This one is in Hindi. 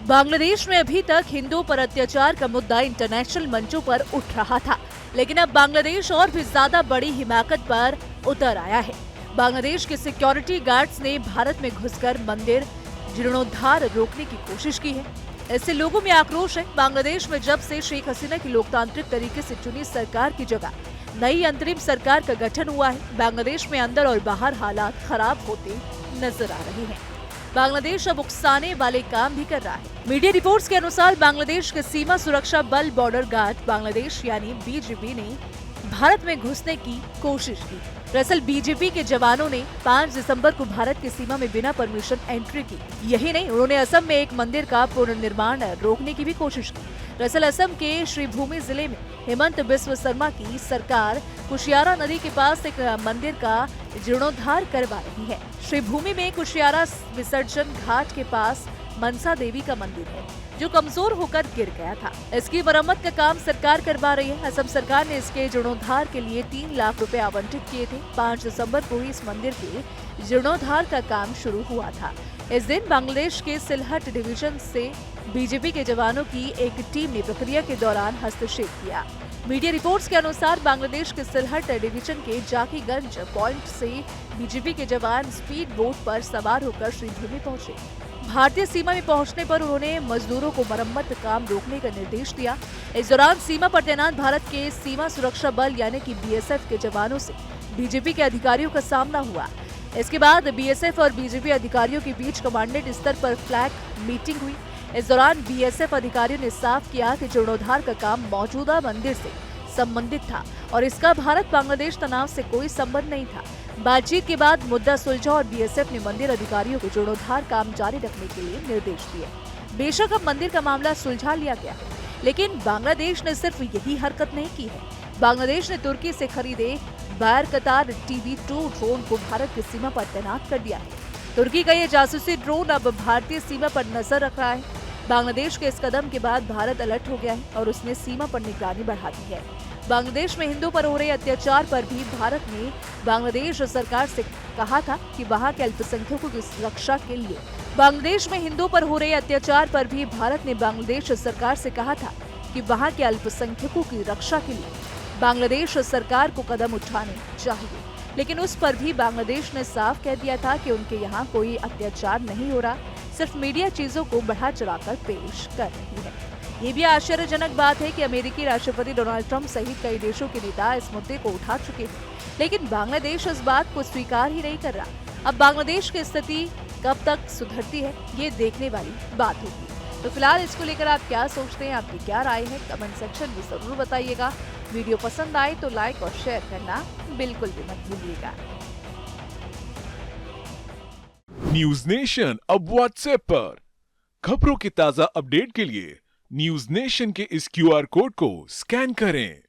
बांग्लादेश में अभी तक हिंदुओं पर अत्याचार का मुद्दा इंटरनेशनल मंचों पर उठ रहा था, लेकिन अब बांग्लादेश और भी ज्यादा बड़ी हिमाकत पर उतर आया है। बांग्लादेश के सिक्योरिटी गार्ड्स ने भारत में घुसकर मंदिर जीर्णोद्धार रोकने की कोशिश की है। इससे लोगों में आक्रोश है। बांग्लादेश में जब से शेख हसीना की लोकतांत्रिक तरीके से चुनी सरकार की जगह नई अंतरिम सरकार का गठन हुआ है, बांग्लादेश में अंदर और बाहर हालात खराब होते नजर आ रहे हैं। बांग्लादेश अब उकसाने वाले काम भी कर रहा है। मीडिया रिपोर्ट्स के अनुसार बांग्लादेश के सीमा सुरक्षा बल बॉर्डर गार्ड बांग्लादेश यानी बीजीबी ने भारत में घुसने की कोशिश की। दरअसल बीजेपी के जवानों ने 5 दिसंबर को भारत की सीमा में बिना परमिशन एंट्री की। यही नहीं, उन्होंने असम में एक मंदिर का पुनर्निर्माण रोकने की भी कोशिश की। दरअसल असम के श्रीभूमि जिले में हेमंत बिस्व शर्मा की सरकार कुशियारा नदी के पास एक मंदिर का जीर्णोद्धार करवा रही है। श्रीभूमि में कुशियारा विसर्जन घाट के पास मनसा देवी का मंदिर है, जो कमजोर होकर गिर गया था। इसकी मरम्मत का काम सरकार करवा रही है। असम सरकार ने इसके जीर्णोद्धार के लिए 3 लाख रुपए आवंटित किए थे। 5 दिसंबर को ही इस मंदिर के जीर्णोद्धार का काम शुरू हुआ था। इस दिन बांग्लादेश के सिलहट डिवीजन से बीजेपी के जवानों की एक टीम ने प्रक्रिया के दौरान हस्तक्षेप किया। मीडिया रिपोर्ट्स के अनुसार बांग्लादेश के सिलहट डिवीजन के जाकीगंज पॉइंट से बीजेपी के जवान स्पीड बोट पर सवार होकर श्रीभूमि पहुंचे। भारतीय सीमा में पहुंचने पर उन्होंने मजदूरों को मरम्मत काम रोकने का निर्देश दिया। इस दौरान सीमा पर तैनात भारत के सीमा सुरक्षा बल यानी कि बीएसएफ के जवानों से बीजेपी के अधिकारियों का सामना हुआ। इसके बाद बीएसएफ और बीजेपी अधिकारियों के बीच कमांडेंट स्तर पर फ्लैग मीटिंग हुई। इस दौरान बीएसएफ अधिकारियों ने साफ किया कि जीर्णोद्धार का काम मौजूदा मंदिर से संबंधित था और इसका भारत बांग्लादेश तनाव से कोई संबंध नहीं था। बातचीत के बाद मुद्दा सुलझा और बीएसएफ ने मंदिर अधिकारियों को जीर्णोद्धार काम जारी रखने के लिए निर्देश दिए। बेशक अब मंदिर का मामला सुलझा लिया गया है, लेकिन बांग्लादेश ने सिर्फ यही हरकत नहीं की है। बांग्लादेश ने तुर्की से खरीदे बायरकतार TB2 ड्रोन को भारत की सीमा पर तैनात कर दिया है। तुर्की का ये जासूसी ड्रोन अब भारतीय सीमा पर नजर रख रहा है। बांग्लादेश के इस कदम के बाद भारत अलर्ट हो गया है और उसने सीमा पर निगरानी बढ़ा दी है। बांग्लादेश में हिंदुओं पर हो रहे अत्याचार पर भी भारत ने बांग्लादेश सरकार से कहा था कि वहां के अल्पसंख्यकों की रक्षा के लिए बांग्लादेश में हिंदुओं पर हो रहे अत्याचार पर भी भारत ने बांग्लादेश सरकार से कहा था कि वहां के अल्पसंख्यकों की रक्षा के लिए बांग्लादेश सरकार को कदम उठाने चाहिए। लेकिन उस पर भी बांग्लादेश ने साफ कह दिया था कि उनके यहाँ कोई अत्याचार नहीं हो रहा, सिर्फ मीडिया चीजों को बढ़ा चढ़ाकर पेश कर रही है। ये भी आश्चर्यजनक बात है कि अमेरिकी राष्ट्रपति डोनाल्ड ट्रंप सहित कई देशों के नेता इस मुद्दे को उठा चुके हैं, लेकिन बांग्लादेश इस बात को स्वीकार ही नहीं कर रहा। अब बांग्लादेश की स्थिति कब तक सुधरती है, ये देखने वाली बात होगी। तो फिलहाल इसको लेकर आप क्या सोचते हैं, आपकी क्या राय है, कमेंट सेक्शन में जरूर बताइएगा। वीडियो पसंद आए तो लाइक और शेयर करना बिल्कुल भी मत भूलिएगा। न्यूज नेशन अब व्हाट्सएप पर खबरों की ताजा अपडेट के लिए न्यूज नेशन के इस QR कोड को स्कैन करें